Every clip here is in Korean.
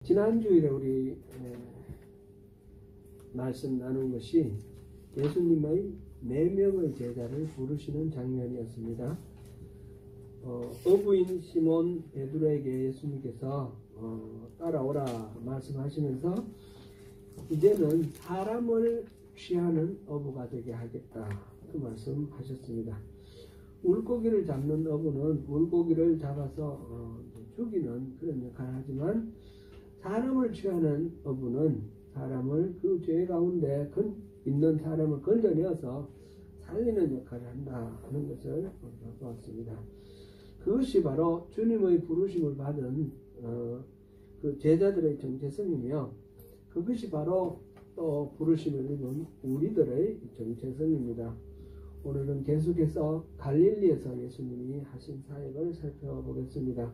지난주일에 우리 말씀 나눈 것이 예수님의 4명의 제자를 부르시는 장면이었습니다. 어부인 시몬 베드로에게 예수님께서 따라오라 말씀하시면서 이제는 사람을 취하는 어부가 되게 하겠다, 그 말씀하셨습니다. 물고기를 잡는 어부는 물고기를 잡아서 죽이는 그런 역할을 하지만, 사람을 취하는 어부는 사람을 그 죄 가운데 있는 사람을 건져내어서 살리는 역할을 한다 하는 것을 우리가 보았습니다. 그것이 바로 주님의 부르심을 받은 그 제자들의 정체성이며, 그것이 바로 또 부르심을 입은 우리들의 정체성입니다. 오늘은 계속해서 갈릴리에서 예수님이 하신 사역을 살펴보겠습니다.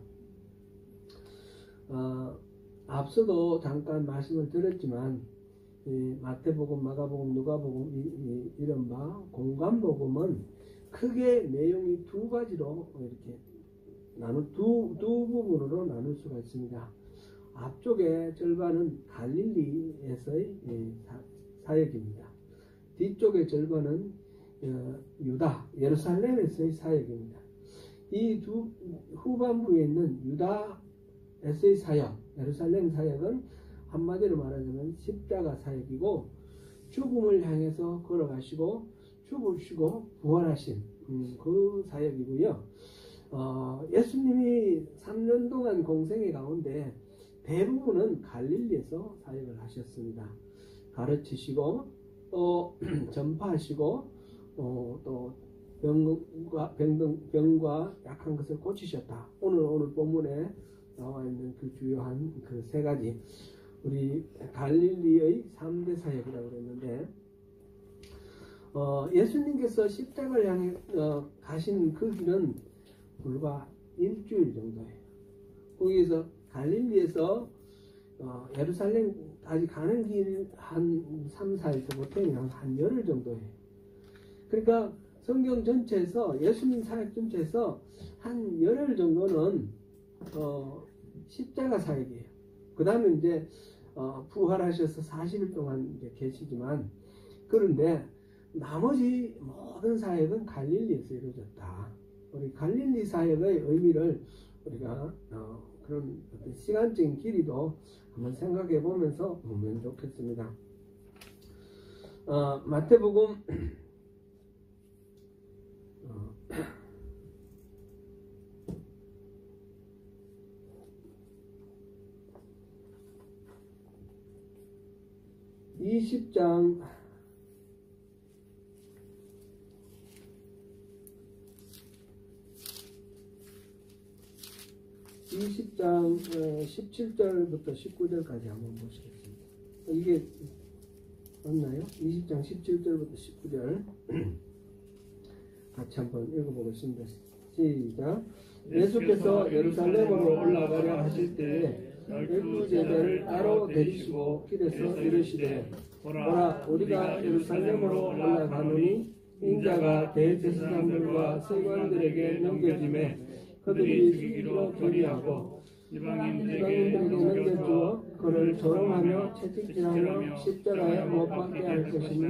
앞서도 잠깐 말씀을 드렸지만, 마태복음, 마가복음, 누가복음 이른바 공관복음은 크게 내용이 두 가지로 이렇게 두 부분으로 나눌 수가 있습니다. 앞쪽의 절반은 갈릴리에서의 사역입니다. 뒤쪽의 절반은 유다, 예루살렘에서의 사역입니다. 이 두 후반부에 있는 유다에서의 사역, 예루살렘 사역은 한마디로 말하자면 십자가 사역이고, 죽음을 향해서 걸어가시고 죽으시고 부활하신 그 사역이고요. 예수님이 3년 동안 공생의 가운데 대부분은 갈릴리에서 사역을 하셨습니다. 가르치시고 또 전파하시고 또 병과 약한 것을 고치셨다. 오늘 본문에 나와 있는 그 주요한 그 세 가지, 우리 갈릴리의 3대 사역이라고 그랬는데, 예수님께서 십자가를 향해 가신 그 길은 불과 일주일 정도예요. 거기에서 갈릴리에서 예루살렘까지 가는 길 한 3, 4일에서 보통 한 열흘 정도예요. 그러니까 성경 전체에서, 예수님 사역 전체에서 한 열흘 정도는 십자가 사역이에요. 그 다음에 이제 부활하셔서 40일 동안 이제 계시지만, 그런데 나머지 모든 사역은 갈릴리에서 이루어졌다. 우리 갈릴리 사역의 의미를 우리가 그런 어떤 시간적인 길이도 한번 생각해 보면서 보면 좋겠습니다. 마태복음 20장 17절부터 19절까지 한번 보시겠습니다. 이게 맞나요? 20장 17절부터 19절 같이 한번 읽어보겠습니다. 시작. 예수께서 예루살렘으로 올라가려 하실 때에 12제자를 따로 데리시고 길에서 이르시되, 보라, 우리가 예루살렘으로 올라가노니 인자가 대제사장들과 서기관들에게 넘겨짐에 그들이 죽이기로 결의하고 이방인들에게 넘겨주어 그를 조롱하며 채찍질하며 십자가에 못 박게 할 것이니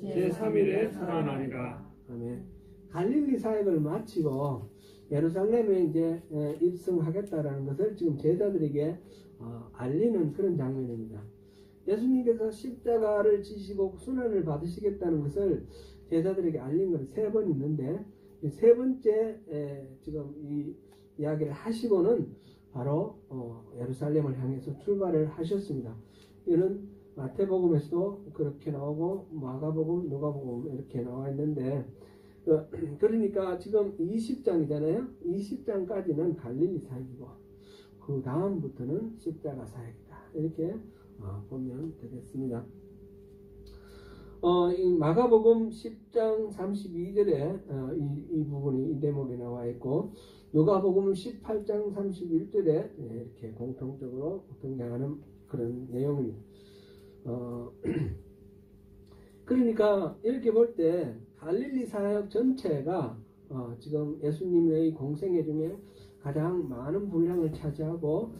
제3일에 살아나리라. 아멘. 갈릴리 사역을 마치고 예루살렘에 이제 입성하겠다라는 것을 지금 제자들에게 알리는 그런 장면입니다. 예수님께서 십자가를 지시고 순환을 받으시겠다는 것을 제자들에게 알린 건 3번 있는데, 세 번째 지금 이 이야기를 하시고는 바로 예루살렘을 향해서 출발을 하셨습니다. 이는 마태복음에서도 그렇게 나오고 마가복음, 누가복음 이렇게 나와 있는데, 그러니까 지금 20장이잖아요. 20장까지는 갈릴리 사역이고 그 다음부터는 십자가 사역이다, 이렇게 보면 되겠습니다. 이 마가복음 10장 32절에 이 부분이 이 대목에 나와 있고, 누가복음 18장 31절에 이렇게 공통적으로 등장하는 그런 내용입니다. 그러니까 이렇게 볼 때 갈릴리 사역 전체가 지금 예수님의 공생애 중에 가장 많은 분량을 차지하고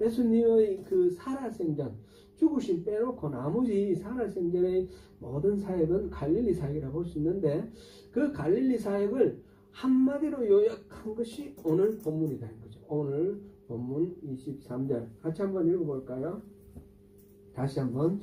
예수님의 그 살아생전, 죽으심 빼놓고 나머지 살아생전의 모든 사역은 갈릴리 사역이라고 볼 수 있는데, 그 갈릴리 사역을 한마디로 요약한 것이 오늘 본문이다 는 거죠. 오늘 본문 23절 같이 한번 읽어볼까요? 다시 한번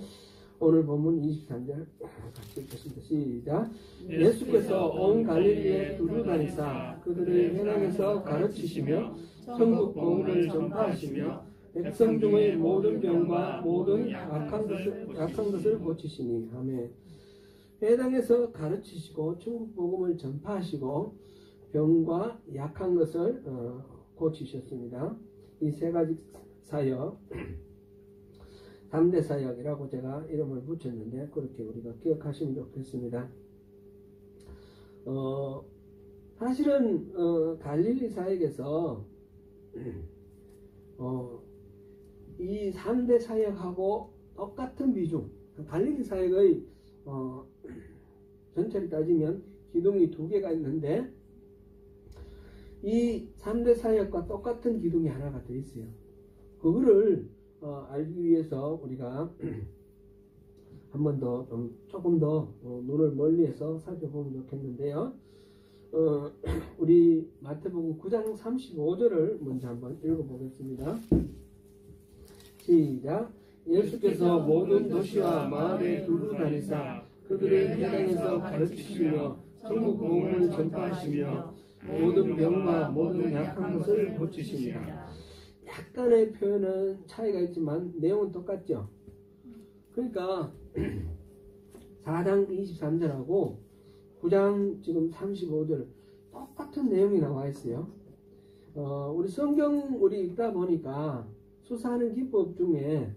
오늘 본문 23절 같이 읽겠습니다. 시작. 예수께서 온 갈릴리에 두루 다니사 그들을 현황에서 가르치시며 천국 복음을 전파하시며 백성 중의 모든 병과 모든 약한 것을 고치시니. 아멘. 회당에서 가르치시고 천국 복음을 전파하시고 병과 약한 것을 고치셨습니다. 이 세 가지 사역 3대 사역이라고 제가 이름을 붙였는데 그렇게 우리가 기억하시면 좋겠습니다. 사실은 갈릴리 사역에서 이 3대 사역하고 똑같은 비중, 갈릴리 사역의 전체를 따지면 기둥이 2개가 있는데 이 3대 사역과 똑같은 기둥이 하나가 더 있어요. 그거를 알기 위해서 우리가 한 번 더 조금 더 눈을 멀리해서 살펴보면 좋겠는데요. 우리 마태복음 9장 35절을 먼저 한번 읽어보겠습니다. 시작. 예수께서 모든 도시와 마을에 두루 다니사 그들을 회당에서 가르치시며 천국 복음을 전파하시며 모든 병과 모든 약한 것을 고치십니다. 약간의 표현은 차이가 있지만 내용은 똑같죠. 그러니까 4장 23절하고 9장 지금 35절 똑같은 내용이 나와 있어요. 우리 성경 우리 읽다 보니까 수사하는 기법 중에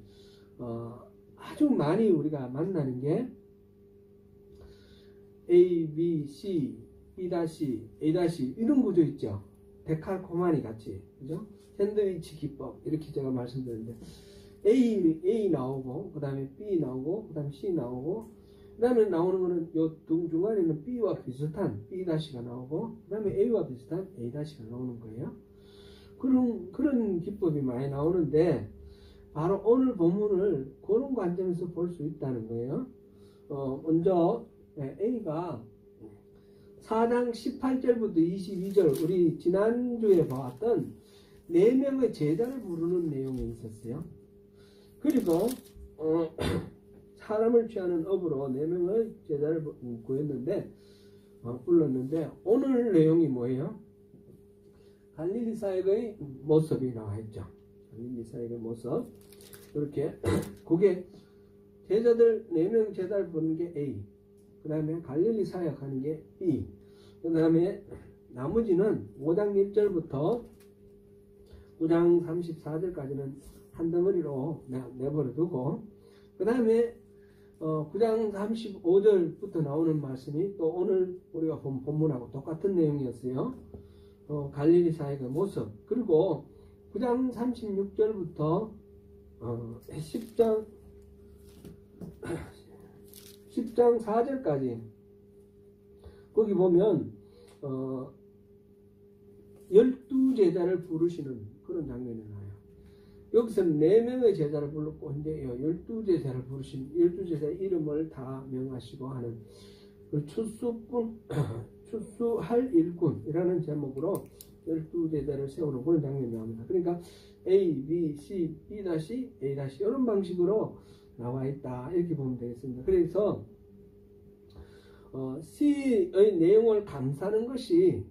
아주 많이 우리가 만나는 게 A, B, C, B-, A- 이런 구조 있죠. 데칼코마니 같이, 그죠? 샌드위치 기법 이렇게 제가 말씀드렸는데 A 나오고 그 다음에 B 나오고 그 다음에 C 나오고 그 다음에 나오는 거는 요 중간에는 B와 비슷한 B-가 나오고 그 다음에 A와 비슷한 A-가 나오는 거예요. 그런 기법이 많이 나오는데 바로 오늘 본문을 그런 관점에서 볼 수 있다는 거예요. 먼저 A가 4장 18절부터 22절 우리 지난주에 봤던 4명의 제자를 부르는 내용이 있었어요. 그리고 사람을 취하는 업으로 4명의 제자를 구했는데 불렀는데 오늘 내용이 뭐예요? 갈릴리 사역의 모습이 나와 있죠. 갈릴리 사역의 모습. 이렇게 그게 제자들 4명 제자를 부르는 게 A, 그 다음에 갈릴리 사역하는 게 B, 그 다음에 나머지는 5장 1절부터 9장 34절까지는 한 덩어리로 내버려 두고 그 다음에 9장 35절부터 나오는 말씀이 또 오늘 우리가 본 본문하고 똑같은 내용이었어요. 갈릴리 사역의 모습. 그리고 9장 36절부터 10장 4절까지 거기 보면 12제자를 부르시는 그런 장면이 나와요. 여기서는 4명의 제자를 불렀고 이제 12제자를 부르신 12제자의 이름을 다 명하시고 하는 그 추수할 일꾼이라는 제목으로 12제자를 세우는 그런 장면이 나옵니다. 그러니까 A, B, C, B-A- 이런 방식으로 나와 있다 이렇게 보면 되겠습니다. 그래서 C의 내용을 감싸는 것이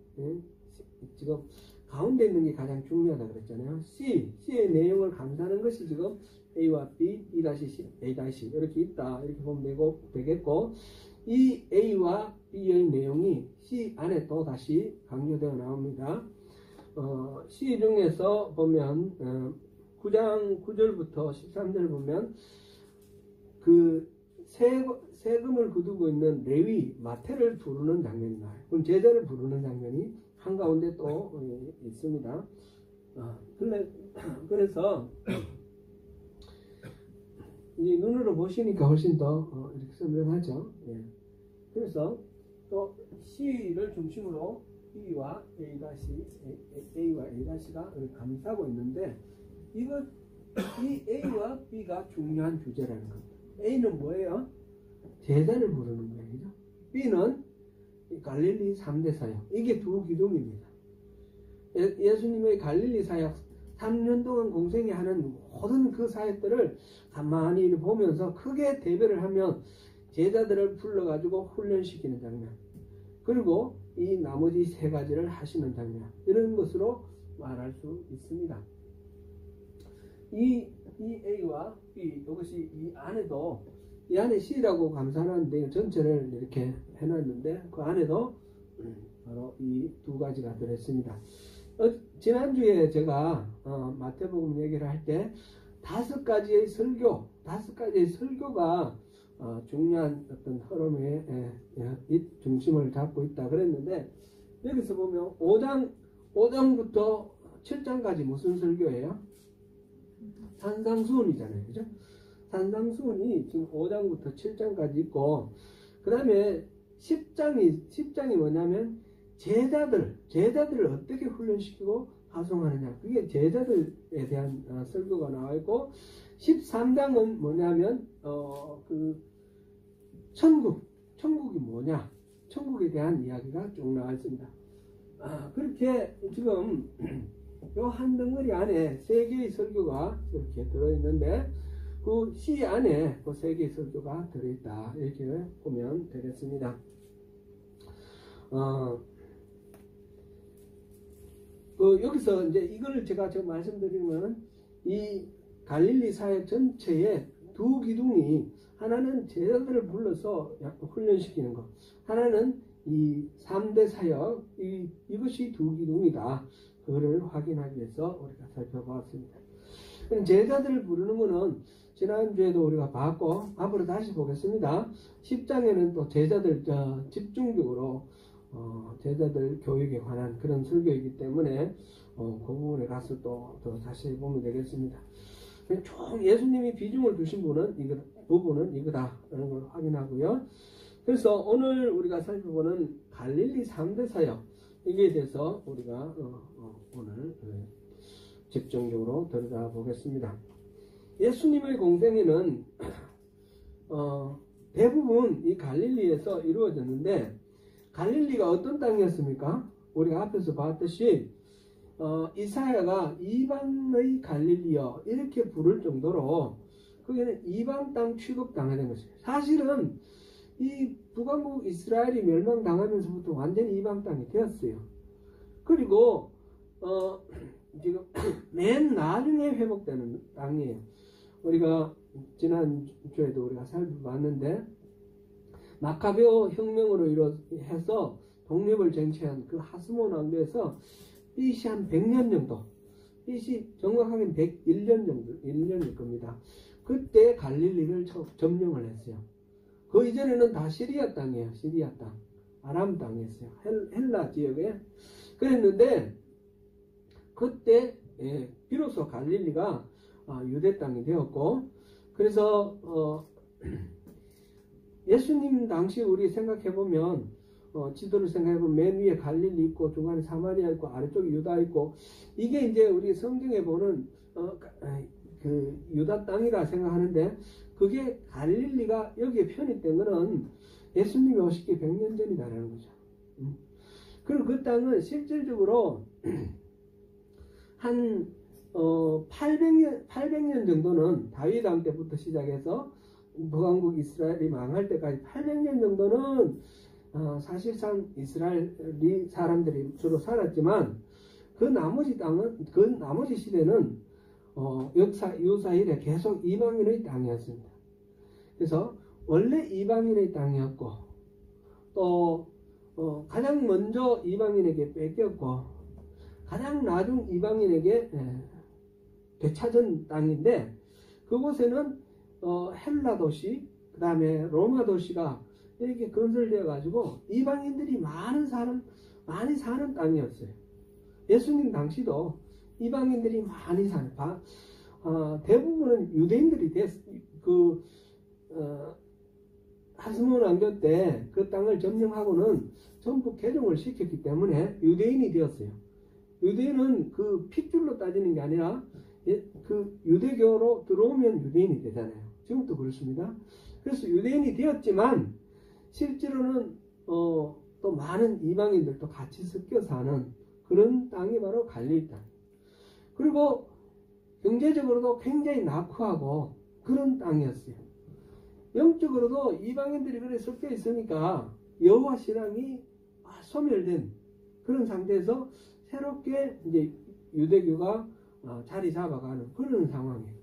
지금 가운데 있는 게 가장 중요하다 그랬잖아요. C의 내용을 감싸는 것이 지금 A와 B, B-C, A- 이렇게 있다 이렇게 보면 되겠고 이 A와 B의 내용이 C 안에 또 다시 강조되어 나옵니다. C 중에서 보면 9장 9절부터 13절 보면 그 세금을 거두고 있는 레위 마태를 부르는 장면이 나와요. 그럼 제자를 부르는 장면이 한가운데 또 있습니다. 그래서 이 눈으로 보시니까 훨씬 더 이렇게 선명하죠. 예. 그래서 또 C를 중심으로 B와 A와 A가 감싸고 있는데 이 A와 B가 중요한 주제라는 겁니다. A는 뭐예요? 제자를 부르는 거예요. 그죠? B는 갈릴리 3대 사역. 이게 두 기둥입니다. 예수님의 갈릴리 사역 3년 동안 공생이 하는 모든 그 사역들을 가만히 보면서 크게 대별을 하면 제자들을 불러가지고 훈련시키는 장면, 그리고 이 나머지 세 가지를 하시는 장면, 이런 것으로 말할 수 있습니다. 이 A와 B, 이것이 이 안에도, 이 안에 C라고 감산하는데 전체를 이렇게 해놨는데 그 안에도 바로 이 두 가지가 들어있습니다. 지난주에 제가 마태복음 얘기를 할 때 5가지의 설교가 중요한 어떤 흐름의 중심을 잡고 있다 그랬는데, 여기서 보면 5장부터 7장까지 무슨 설교예요? 산상수훈이잖아요. 그죠? 산상수훈이 지금 5장부터 7장까지 있고, 그 다음에 10장이 뭐냐면 제자들을 어떻게 훈련시키고 파송하느냐, 그게 제자들에 대한 설교가 나와 있고, 13장은 뭐냐면 그 천국이 뭐냐, 천국에 대한 이야기가 쭉 나와 있습니다. 그렇게 지금 요 한 덩어리 안에 3개의 설교가 이렇게 들어있는데, 그 C 안에 그 3개의 설교가 들어있다, 이렇게 보면 되겠습니다. 여기서 이제 이걸 제가 말씀드리면, 이 갈릴리 사역 전체에 두 기둥이, 하나는 제자들을 불러서 훈련시키는 것, 하나는 이 3대 사역, 이것이 두 기둥이다. 그거를 확인하기 위해서 우리가 살펴보았습니다. 제자들을 부르는 것은 지난주에도 우리가 봤고, 앞으로 다시 보겠습니다. 10장에는 또 제자들 집중적으로 제자들 교육에 관한 그런 설교이기 때문에 그 부분에 가서 또 더 자세히 보면 되겠습니다. 총 예수님이 비중을 두신 부분은 이거다라는 걸 확인하고요. 그래서 오늘 우리가 살펴보는 갈릴리 3대 사역, 이게 대해서 우리가 오늘 집중적으로 들어가 보겠습니다. 예수님의 공생애는 대부분 이 갈릴리에서 이루어졌는데, 갈릴리가 어떤 땅이었습니까? 우리가 앞에서 봤듯이 이사야가 이방의 갈릴리여 이렇게 부를 정도로 거기는 이방 땅 취급당하는 것이에요. 사실은 이 북왕국 이스라엘이 멸망당하면서부터 완전히 이방 땅이 되었어요. 그리고 지금 맨 나중에 회복되는 땅이에요. 우리가 지난주에도 우리가 살펴봤는데, 마카베오 혁명으로 해서 독립을 쟁취한 그 하스몬 왕조에서 BC 한 100년 정도, BC 정확하게는 101년 정도, 1년일 겁니다. 그때 갈릴리를 점령을 했어요. 그 이전에는 다 시리아 땅이에요. 시리아 땅, 아람 땅이었어요. 헬라 지역에. 그랬는데 그때 비로소 갈릴리가 유대 땅이 되었고, 그래서 예수님 당시 우리 생각해보면 지도를 생각해보면 맨 위에 갈릴리 있고 중간에 사마리아 있고 아래쪽에 유다 있고, 이게 이제 우리 성경에 보는 그 유다 땅이라 생각하는데, 그게 갈릴리가 여기에 편입된 거는 예수님이 오시기 100년 전이다라는 거죠. 그리고 그 땅은 실질적으로 한 800년 정도는 다윗 왕 때부터 시작해서 북왕국 이스라엘이 망할 때까지 800년 정도는 사실상 이스라엘이 사람들이 주로 살았지만, 그 나머지 땅은, 그 나머지 시대는 유사일에 계속 이방인의 땅이었습니다. 그래서 원래 이방인의 땅이었고, 또 가장 먼저 이방인에게 뺏겼고, 가장 나중 이방인에게 되찾은 땅인데, 그곳에는 헬라 도시, 그 다음에 로마 도시가 이렇게 건설되어 가지고 이방인들이 많이 사는 땅이었어요. 예수님 당시도 이방인들이 많이 사는, 대부분은 유대인들이 하스몬 왕조 때 그 땅을 점령하고는 전부 개종을 시켰기 때문에 유대인이 되었어요. 유대인은 그 핏줄로 따지는 게 아니라 그 유대교로 들어오면 유대인이 되잖아요. 지금도 그렇습니다. 그래서 유대인이 되었지만 실제로는 또 많은 이방인들도 같이 섞여 사는 그런 땅이 바로 갈릴리 땅. 그리고 경제적으로도 굉장히 낙후하고 그런 땅이었어요. 영적으로도 이방인들이 그래 섞여 있으니까 여호와 신앙이 소멸된 그런 상태에서 새롭게 이제 유대교가 자리 잡아가는 그런 상황이에요.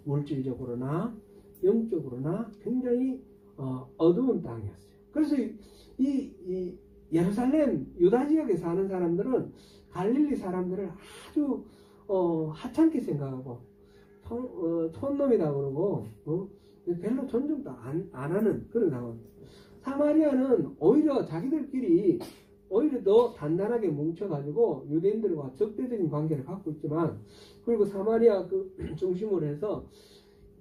물질적으로나 영적으로나 굉장히 어두운 땅이었어요. 그래서 이 예루살렘 유다 지역에 사는 사람들은 갈릴리 사람들을 아주 하찮게 생각하고 촌놈이다 그러고 별로 존중도 안 하는 그런 상황입니다. 사마리아는 오히려 자기들끼리 오히려 더 단단하게 뭉쳐가지고 유대인들과 적대적인 관계를 갖고 있지만, 그리고 사마리아 그 중심으로 해서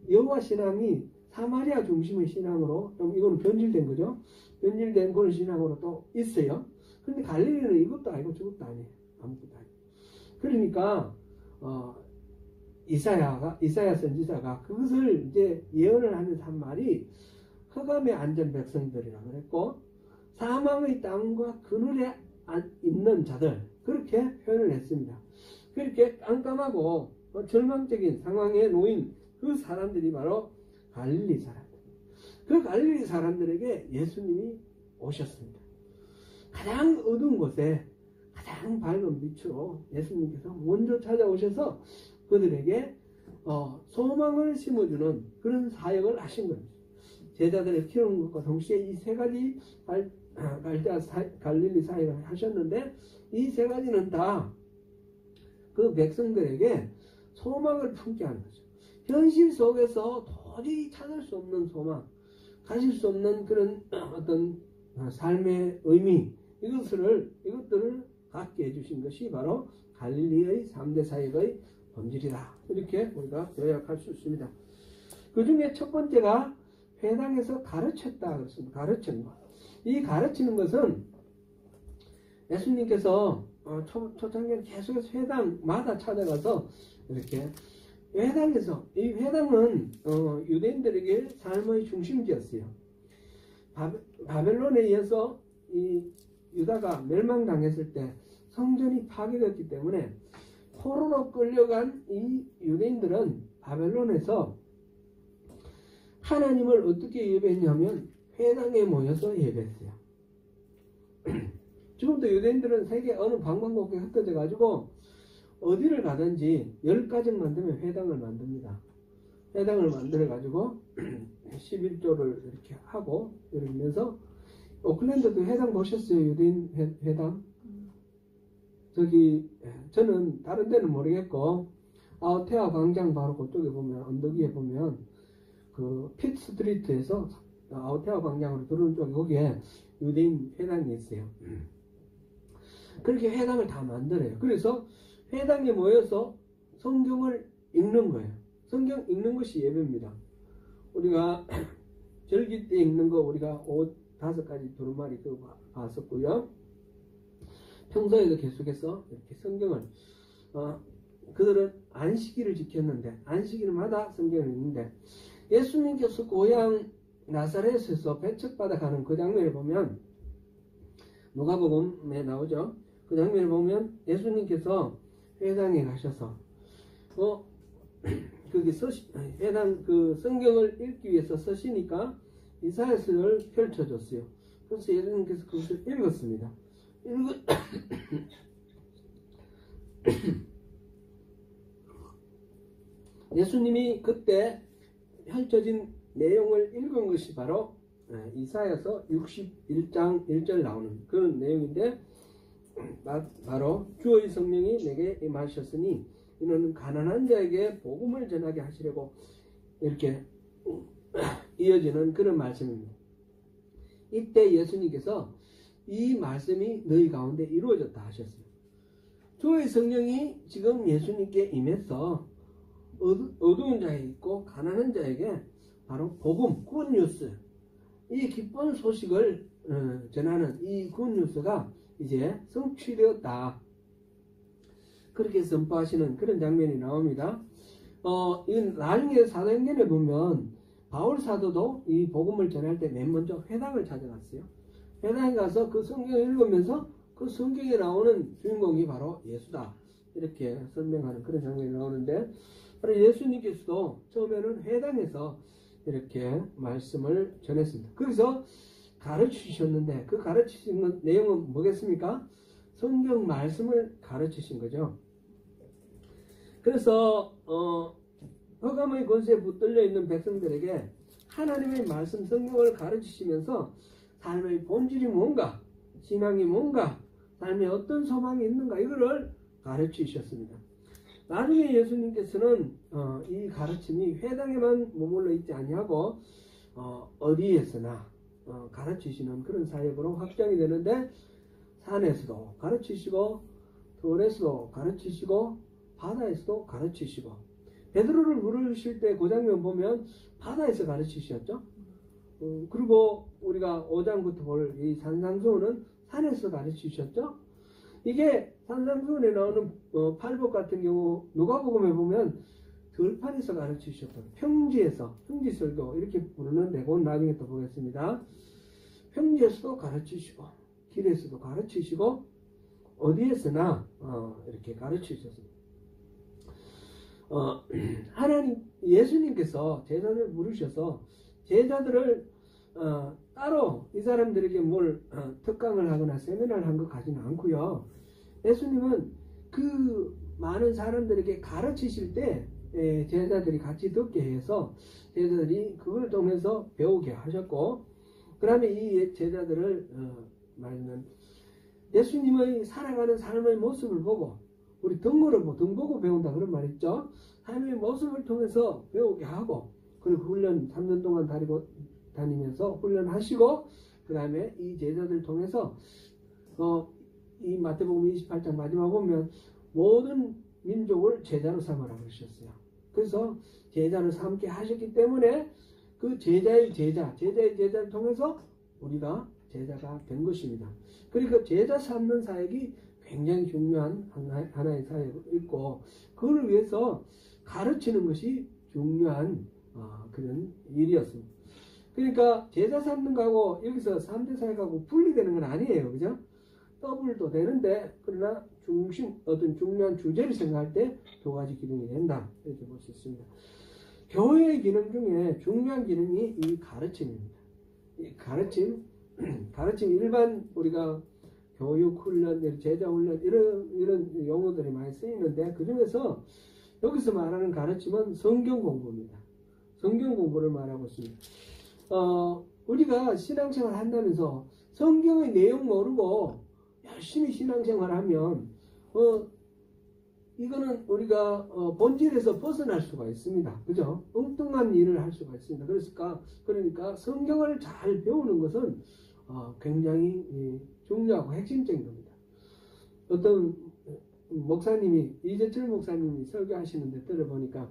여호와 신앙이 사마리아 중심의 신앙으로 좀 이거는 변질된 거죠. 변질된 그런 신앙으로 또 있어요. 그런데 갈릴리는 이것도 아니고 저것도 아니에요. 아무것도 아니에요. 그러니까 이사야 선지자가 그것을 이제 예언을 하면서 한 말이 흑암에 앉은 백성들이라고 그랬고 사망의 땅과 그늘에 있는 자들, 그렇게 표현을 했습니다. 그렇게 깜깜하고 절망적인 상황에 놓인 그 사람들이 바로 갈릴리 사람들. 그 갈릴리 사람들에게 예수님이 오셨습니다. 가장 어두운 곳에 가장 밝은 빛으로 예수님께서 먼저 찾아오셔서 그들에게 소망을 심어주는 그런 사역을 하신 겁니다. 제자들을 키우는 것과 동시에 이 세 가지 갈릴리 사역을 하셨는데, 이 세 가지는 다 그 백성들에게 소망을 품게 하는 거죠. 현실 속에서 도저히 찾을 수 없는 소망, 가질 수 없는 그런 어떤 삶의 의미, 이것들을 갖게 해주신 것이 바로 갈릴리의 3대 사역의 본질이다. 이렇게 우리가 요약할 수 있습니다. 그 중에 첫 번째가 회당에서 가르쳤다 그랬습니다. 가르치는 것. 이 가르치는 것은 예수님께서 초창기에 계속해서 회당마다 찾아가서 이렇게 회당에서, 이 회당은 유대인들에게 삶의 중심지였어요. 바벨론에 의해서 이 유다가 멸망당했을 때 성전이 파괴됐기 때문에 포로로 끌려간 이 유대인들은 바벨론에서 하나님을 어떻게 예배했냐면 회당에 모여서 예배했어요. 지금도 유대인들은 세계 어느 방방곡곡에 흩어져 가지고 어디를 가든지 10가정 만들면 회당을 만듭니다. 회당을 만들어 가지고 11조를 이렇게 하고 이러면서, 오클랜드도 회당 보셨어요? 유대인 회당? 저는 다른 데는 모르겠고 아우테아 광장 바로 그쪽에 보면, 언덕 위에 보면 그 피트 스트리트에서 아우테아 광장으로 들어오는 쪽에 거기에 유대인 회당이 있어요. 그렇게 회당을 다 만들어요. 그래서 회당에 모여서 성경을 읽는 거예요. 성경 읽는 것이 예배입니다. 우리가 절기 때 읽는 거 우리가 옷 5가지 두루마리 그거 봤었고요. 평소에도 계속해서 이렇게 성경을 그들은 안식일을 지켰는데, 안식일마다 성경을 읽는데, 예수님께서 고향 나사렛에서 배척받아 가는 그 장면을 보면, 누가복음에 나오죠. 그 장면을 보면 예수님께서 회당에 가셔서 거기 회당 그 성경을 읽기 위해서 서시니까 이사야서를 펼쳐줬어요. 그래서 예수님께서 그것을 읽었습니다. 예수님이 그때 펼쳐진 내용을 읽은 것이 바로 이사야서 61장 1절 나오는 그런 내용인데, 바로 주의 성령이 내게 임하셨으니 이는 가난한 자에게 복음을 전하게 하시려고, 이렇게 이어지는 그런 말씀입니다. 이때 예수님께서 이 말씀이 너희 가운데 이루어졌다 하셨어요. 주의 성령이 지금 예수님께 임해서 어두운 자에 있고 가난한 자에게 바로 복음, 굿뉴스, 이 기쁜 소식을 전하는 이 굿뉴스가 이제 성취되었다. 그렇게 선포하시는 그런 장면이 나옵니다. 이 나중에 사도행전에 보면 바울 사도도 이 복음을 전할 때 맨 먼저 회당을 찾아갔어요. 회당에 가서 그 성경을 읽으면서 그 성경에 나오는 주인공이 바로 예수다. 이렇게 설명하는 그런 장면이 나오는데, 바로 예수님께서도 처음에는 회당에서 이렇게 말씀을 전했습니다. 거기서 가르치셨는데 그 가르치신 내용은 뭐겠습니까? 성경 말씀을 가르치신 거죠. 그래서 흑암의 권세에 붙들려 있는 백성들에게 하나님의 말씀 성경을 가르치시면서 삶의 본질이 뭔가, 신앙이 뭔가, 삶에 어떤 소망이 있는가, 이거를 가르치셨습니다. 나중에 예수님께서는 이 가르침이 회당에만 머물러 있지 아니하고 어디에서나 가르치시는 그런 사역으로 확장이 되는데, 산에서도 가르치시고 들에서도 가르치시고 바다에서도 가르치시고, 베드로를 부르실 때 그 장면 보면 바다에서 가르치셨죠. 그리고 우리가 5장부터 볼 이 산상수훈은 산에서 가르치셨죠. 이게 산상수훈에 나오는 팔복 같은 경우 누가복음에 보면 들판에서 가르치셨던, 평지에서, 평지설교 이렇게 부르는데 그건 나중에 또 보겠습니다. 평지에서도 가르치시고 길에서도 가르치시고 어디에서나 이렇게 가르치셨습니다. 하나님, 예수님께서 제자들을 부르셔서 제자들을 따로 이 사람들에게 뭘 특강을 하거나 세미나를 한 것 같지는 않고요. 예수님은 그 많은 사람들에게 가르치실 때 제자들이 같이 듣게 해서 제자들이 그걸 통해서 배우게 하셨고, 그 다음에 이 제자들을 말하면 예수님의 살아가는 삶의 모습을 보고, 우리 등 보고 배운다 그런 말 있죠. 삶의 모습을 통해서 배우게 하고, 그리고 훈련 3년 동안 다니면서 훈련하시고, 그 다음에 이 제자들 통해서 이 마태복음 28장 마지막 보면 모든 민족을 제자로 삼으라고 그러셨어요. 그래서 제자로 삼게 하셨기 때문에 그 제자의 제자를 통해서 우리가 제자가 된 것입니다. 그러니까 제자 삼는 사역이 굉장히 중요한 하나의 사역이 있고, 그걸 위해서 가르치는 것이 중요한 그런 일이었습니다. 그러니까 제자 삼는 거하고 여기서 3대 사역하고 분리되는 건 아니에요. 그죠? 더블도 되는데, 그러나 어떤 중요한 주제를 생각할 때 두 가지 기능이 된다. 이렇게 볼 수 있습니다. 교회의 기능 중에 중요한 기능이 이 가르침입니다. 이 가르침 일반 우리가 교육 훈련, 제자 훈련 이런 용어들이 많이 쓰이는데, 그 중에서 여기서 말하는 가르침은 성경 공부입니다. 성경 공부를 말하고 있습니다. 우리가 신앙생활 한다면서 성경의 내용 모르고 열심히 신앙생활하면 이거는 우리가 본질에서 벗어날 수가 있습니다. 그죠? 엉뚱한 일을 할 수가 있습니다. 그러니까 성경을 잘 배우는 것은 굉장히 중요하고 핵심적인 겁니다. 어떤 목사님이, 이재철 목사님이 설교하시는데 들어보니까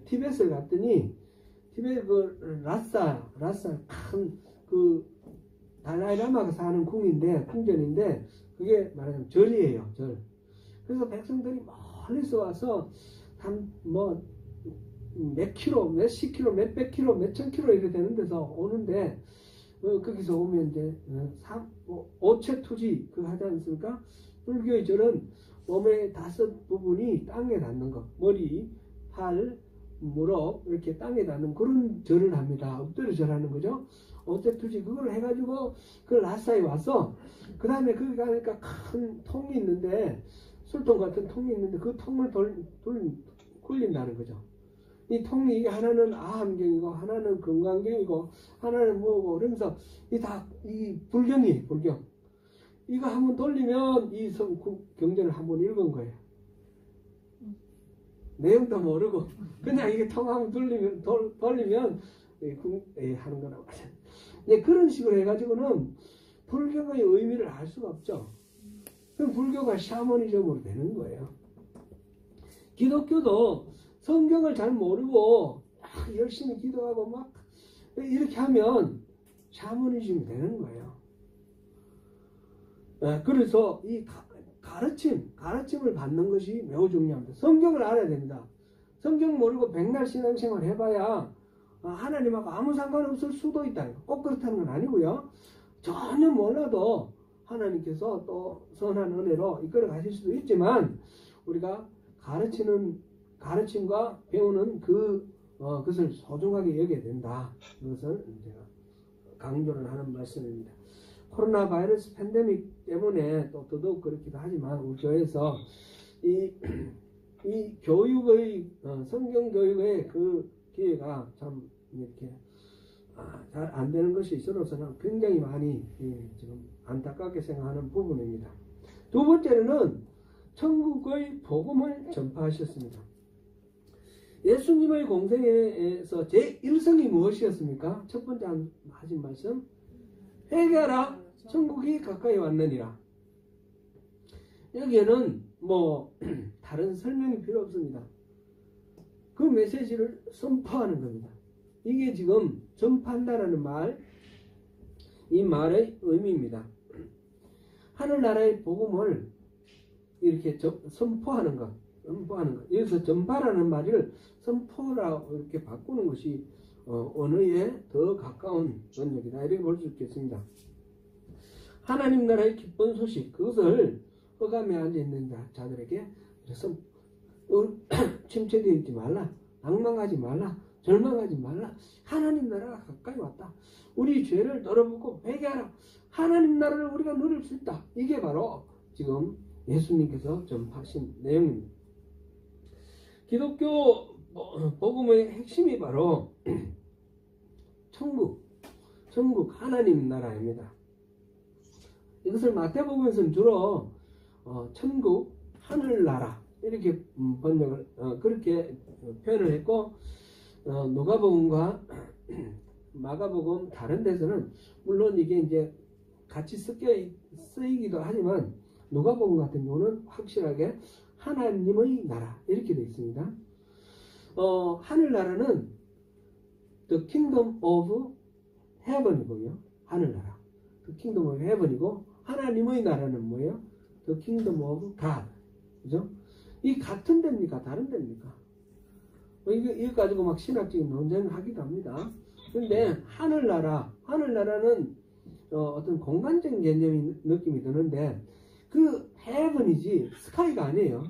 티벳을 갔더니 티벳 그 라싸 큰 그 달라이라마가 사는 궁전인데 그게 말하자면 절이에요. 절. 그래서 백성들이 멀리서 와서 몇 킬로, 몇십 킬로, 몇백 킬로, 몇천 킬로 이렇게 되는 데서 오는데, 거기서 오면 이제 오체투지 그 하지 않습니까? 불교의 절은 몸의 5 부분이 땅에 닿는 것, 머리, 팔, 무릎 이렇게 땅에 닿는 그런 절을 합니다. 엎드려 절하는 거죠. 오체투지 그걸 해가지고 그 라싸에 와서, 그 다음에 거기 가니까 큰 통이 있는데, 술통 같은 통이 있는데 그 통을 굴린다는 거죠. 이 통이 하나는 아함경이고 하나는 금강경이고 하나는 뭐고, 그러면서 이 불경이에요. 불경. 이거 한번 돌리면 이 경전을 한번 읽은 거예요. 내용도 모르고 그냥 이게 통 한번 돌리면 하는 거라고 하죠. 그런 식으로 해가지고는 불경의 의미를 알 수가 없죠. 그럼 불교가 샤머니즘으로 되는 거예요. 기독교도 성경을 잘 모르고 열심히 기도하고 막 이렇게 하면 샤머니즘이 되는 거예요. 그래서 이 가르침을 받는 것이 매우 중요합니다. 성경을 알아야 됩니다. 성경 모르고 백날 신앙생활 해봐야 하나님하고 아무 상관없을 수도 있다. 꼭 그렇다는 건 아니고요. 전혀 몰라도 하나님께서 또 선한 은혜로 이끌어 가실 수도 있지만 우리가 가르침과 배우는 그것을 소중하게 여겨야 된다. 그것을 제가 강조를 하는 말씀입니다. 코로나 바이러스 팬데믹 때문에 또 더더욱 그렇기도 하지만 우리 교회에서 이 교육의 성경 교육의 그 기회가 참 이렇게 잘 안 되는 것이 있어서는 굉장히 많이 지금 안타깝게 생각하는 부분입니다. 두 번째는 천국의 복음을 전파하셨습니다. 예수님의 공생에서 제1성이 무엇이었습니까? 첫 번째 하신 말씀, 회개하라, 천국이 가까이 왔느니라. 여기에는 뭐 다른 설명이 필요 없습니다. 그 메시지를 선포하는 겁니다. 이게 지금 전파한다라는 말, 이 말의 의미입니다. 하늘나라의 복음을 이렇게 선포하는 것. 여기서 전파라는 말을 선포라고 이렇게 바꾸는 것이 언어에 더 가까운 번역이다. 이렇게 볼 수 있겠습니다. 하나님 나라의 기쁜 소식, 그것을 허감에 앉아있는 자들에게 침체되어 있지 말라, 낭망하지 말라, 절망하지 말라. 하나님 나라가 가까이 왔다. 우리 죄를 널어보고 회개하라. 하나님 나라를 우리가 누릴 수 있다. 이게 바로 지금 예수님께서 전파하신 내용입니다. 기독교 복음의 핵심이 바로 천국 하나님 나라입니다. 이것을 마태복음에서는 주로 천국, 하늘나라 이렇게 번역을 그렇게 표현을 했고, 누가복음과 마가복음 다른 데서는 물론 이게 이제 같이 섞여 쓰이기도 하지만 누가복음 같은 경우는 확실하게 하나님의 나라 이렇게 되어 있습니다. 하늘나라는 The Kingdom of Heaven이고요. 하늘나라 The Kingdom of Heaven이고, 하나님의 나라는 뭐예요? The Kingdom of God. 그죠? 이 같은 데입니까? 다른 데입니까? 이거 가지고 막 신학적인 논쟁을 하기도 합니다. 그런데 하늘나라는 어떤 공간적인 개념이 느낌이 드는데, 그 heaven이지 스카이가 아니에요.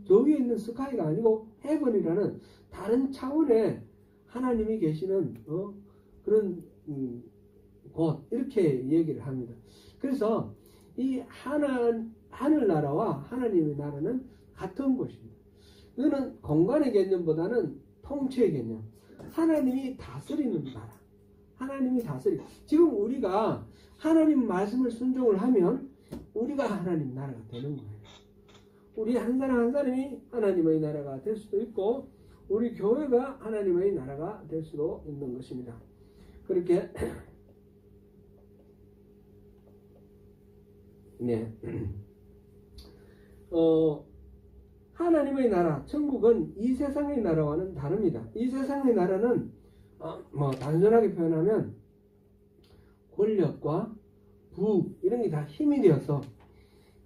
저 위에 있는 스카이가 아니고 heaven이라는 다른 차원에 하나님이 계시는 그런 곳, 이렇게 얘기를 합니다. 그래서 이 하늘나라와 하나님의 나라는 같은 곳입니다. 이거는 공간의 개념보다는 통치의 개념. 하나님이 다스리는 나라. 하나님이 다스리. 지금 우리가 하나님 말씀을 순종을 하면 우리가 하나님 나라가 되는 거예요. 우리 한 사람 한 사람이 하나님의 나라가 될 수도 있고, 우리 교회가 하나님의 나라가 될 수도 있는 것입니다. 그렇게 네. 하나님의 나라, 천국은 이 세상의 나라와는 다릅니다. 이 세상의 나라는 뭐 단순하게 표현하면 권력과 부 이런 게 다 힘이 되어서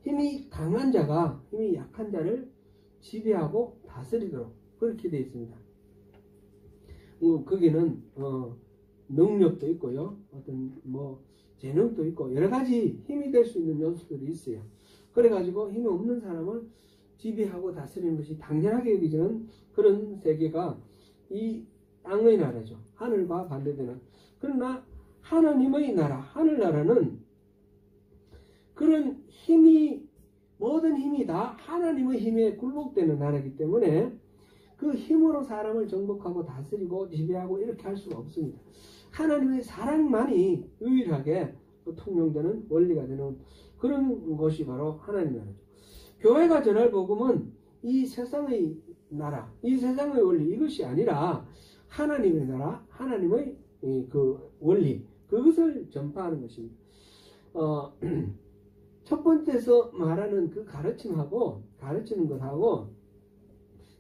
힘이 강한 자가 힘이 약한 자를 지배하고 다스리도록 그렇게 되어 있습니다. 거기는 능력도 있고요, 어떤 뭐 재능도 있고 여러 가지 힘이 될 수 있는 요소들이 있어요. 그래가지고 힘이 없는 사람을 지배하고 다스리는 것이 당연하게 여기지는 그런 세계가 이 땅의 나라죠. 하늘과 반대되는. 그러나 하나님의 나라, 하늘나라는 그런 힘이, 모든 힘이 다 하나님의 힘에 굴복되는 나라이기 때문에 그 힘으로 사람을 정복하고 다스리고 지배하고 이렇게 할 수가 없습니다. 하나님의 사랑만이 유일하게 통용되는 원리가 되는 그런 것이 바로 하나님 나라죠. 교회가 전할 복음은 이 세상의 나라, 이 세상의 원리, 이것이 아니라 하나님의 나라, 하나님의 그 원리, 그것을 전파하는 것입니다. 첫 번째에서 말하는 그 가르침하고, 가르치는 것하고,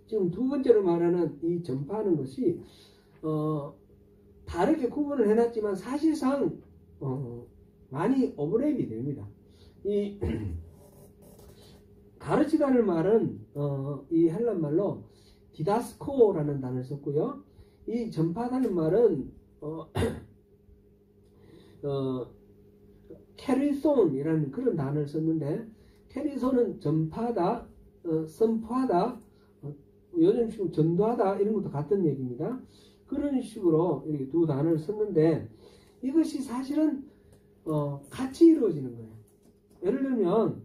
지금 두 번째로 말하는 이 전파하는 것이, 다르게 구분을 해놨지만 사실상, 많이 오버랩이 됩니다. 이, 가르치다는 말은, 이 헬란 말로 디다스코라는 단어를 썼고요. 이 전파하다는 말은 캐리손이라는 그런 단어를 썼는데, 캐리손은 전파하다, 선포하다, 요즘 지금 전도하다 이런 것도 같은 얘기입니다. 그런 식으로 이렇게 두 단어를 썼는데, 이것이 사실은 같이 이루어지는 거예요. 예를 들면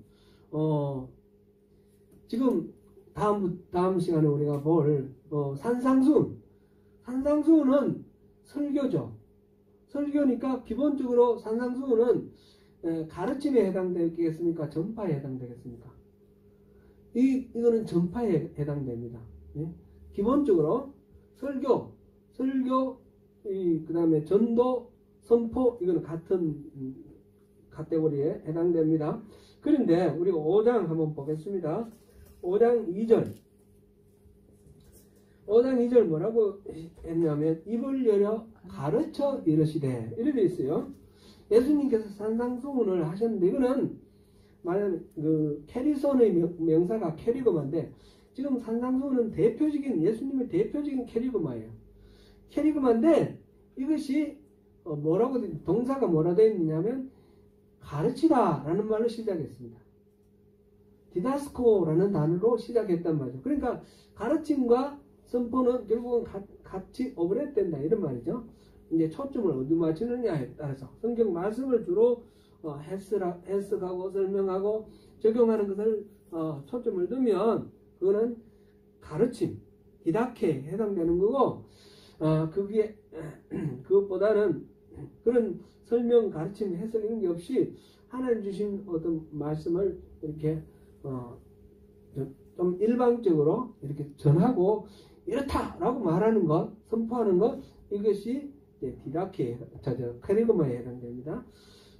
지금 다음 시간에 우리가 볼 산상수훈은 설교죠. 설교니까 기본적으로 산상수훈은 가르침에 해당되겠습니까? 전파에 해당되겠습니까? 이거는 전파에 해당됩니다. 예? 기본적으로 설교, 그 다음에 전도, 선포, 이거는 같은 카테고리에 해당됩니다. 그런데 우리가 5장 한번 보겠습니다. 5장 2절. 5장 2절 뭐라고 했냐면, 입을 열어 가르쳐 이르시되, 이렇게 되어 있어요. 예수님께서 산상수훈을 하셨는데, 이거는 말하는 캐리손의 명사가 캐리그마인데, 지금 산상수훈은 예수님의 대표적인 캐리그마예요. 캐리그마인데, 이것이 동사가 뭐라 되어 있느냐면 가르치다 라는 말로 시작했습니다. 디다스코라는 단어로 시작했단 말이죠. 그러니까 가르침과 선포는 결국은 같이 오버랩된다 이런 말이죠. 이제 초점을 어디 맞추느냐에 따라서 성경 말씀을 주로 해석하고 설명하고 적용하는 것을 초점을 두면 그거는 가르침, 디다케에 해당되는 거고, 그것보다는 그런 설명, 가르침, 해석 이런 게 없이 하나님 주신 어떤 말씀을 이렇게 좀 일방적으로 이렇게 전하고 이렇다라고 말하는 것, 선포하는 것, 이것이 디다케, 캐리그마에 해당됩니다.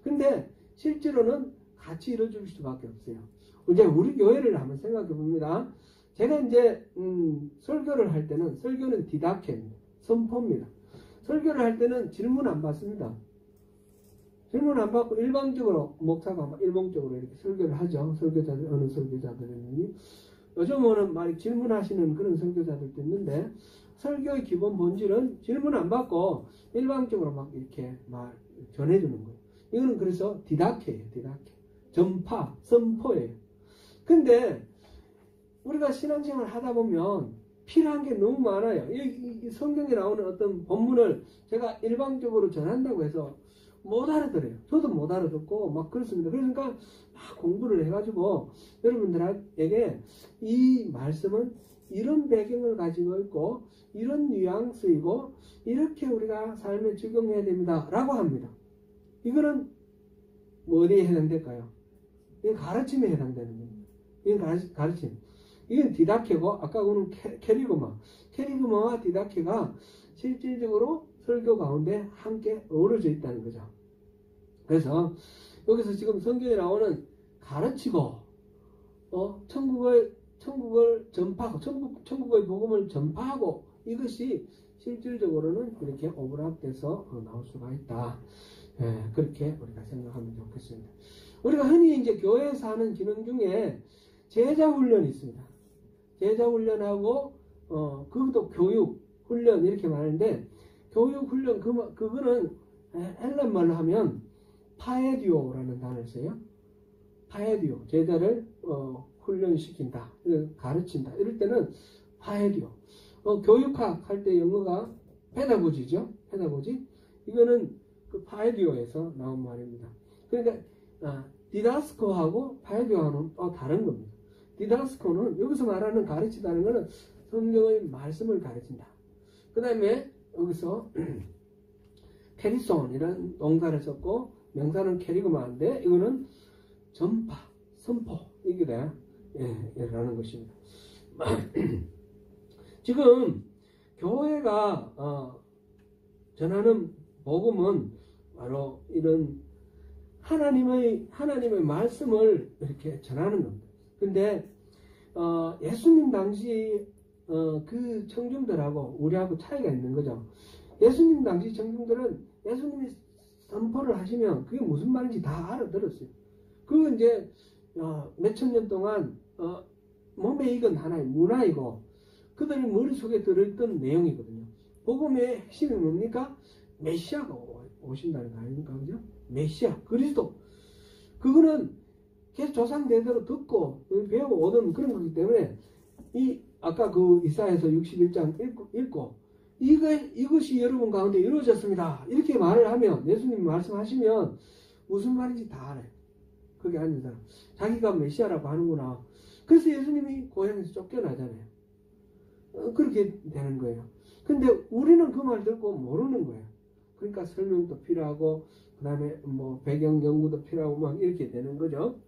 근데 실제로는 같이 이루어질 수밖에 없어요. 이제 우리 교회를 한번 생각해 봅니다. 제가 이제 설교를 할 때는, 설교는 디다케입니다. 선포입니다. 설교를 할 때는 질문 안 받습니다. 질문 안 받고 일방적으로 목사가 일방적으로 이렇게 설교를 하죠. 설교자들, 어느 설교자들은 요즘은 질문하시는 그런 설교자들도 있는데, 설교의 기본 본질은 질문 안 받고 일방적으로 이렇게 전해주는 거예요. 이거는 그래서 디다케예요. 디다케. 전파, 선포예요. 근데 우리가 신앙생활을 하다 보면 필요한 게 너무 많아요. 이 성경에 나오는 어떤 본문을 제가 일방적으로 전한다고 해서 못 알아들어요. 저도 못 알아듣고 그렇습니다. 그러니까 공부를 해가지고 여러분들에게 이 말씀은 이런 배경을 가지고 있고 이런 뉘앙스이고 이렇게 우리가 삶에 적용해야 됩니다 라고 합니다. 이거는 어디에 해당될까요? 이건 가르침에 해당되는 겁니다. 이건 가르침. 이건 디다케고, 아까 그는 캐리그마와 디다케가 실질적으로 설교 가운데 함께 어우러져 있다는 거죠. 그래서 여기서 지금 성경에 나오는 가르치고 천국을 전파하고 천국의 복음을 전파하고, 이것이 실질적으로는 그렇게 오버랩돼서 나올 수가 있다. 그렇게 우리가 생각하면 좋겠습니다. 우리가 흔히 이제 교회에서 하는 기능 중에 제자 훈련이 있습니다. 제자 훈련하고 그것도 교육 훈련 이렇게 말하는데, 교육 훈련 그거는 헬란 말로 하면 파에디오라는 단어를 써요. 파에디오, 제자를 훈련시킨다, 가르친다, 이럴 때는 파에디오. 교육학 할 때 영어가 페다고지죠. 페다고지. 이거는 그 파에디오에서 나온 말입니다. 그러니까 디다스코하고 파에디오하고는 또 다른 겁니다. 디다스코는 여기서 말하는 가르치다는 것은 성경의 말씀을 가르친다. 그 다음에 여기서 캐리손이라는 동사를 썼고, 명사는 캐리그마인데 이거는 전파, 선포, 이게 라는 것입니다. 지금 교회가 전하는 복음은 바로 이런 하나님의 말씀을 이렇게 전하는 겁니다. 근데 예수님 당시 그 청중들하고 우리하고 차이가 있는 거죠. 예수님 당시 청중들은 예수님이 선포를 하시면 그게 무슨 말인지 다 알아들었어요. 그 이제 몇천 년 동안 몸에 익은 하나의 문화이고, 그들의 머릿속에 들어있던 내용이거든요. 복음의 핵심이 뭡니까? 메시아가 오신다는 거 아닙니까? 그죠? 메시아, 그리스도. 그거는 계속 조상 대대로 듣고 배우고 오던 그런 거기 때문에 아까 그 이사야서 61장 읽고 이것이 여러분 가운데 이루어졌습니다. 이렇게 말을 하면 예수님이 말씀하시면 무슨 말인지 다 알아요. 거기 앉은 사람. 자기가 메시아라고 하는구나. 그래서 예수님이 고향에서 쫓겨나잖아요. 그렇게 되는 거예요. 근데 우리는 그 말 듣고 모르는 거예요. 그러니까 설명도 필요하고 그 다음에 뭐 배경 연구도 필요하고 막 이렇게 되는 거죠.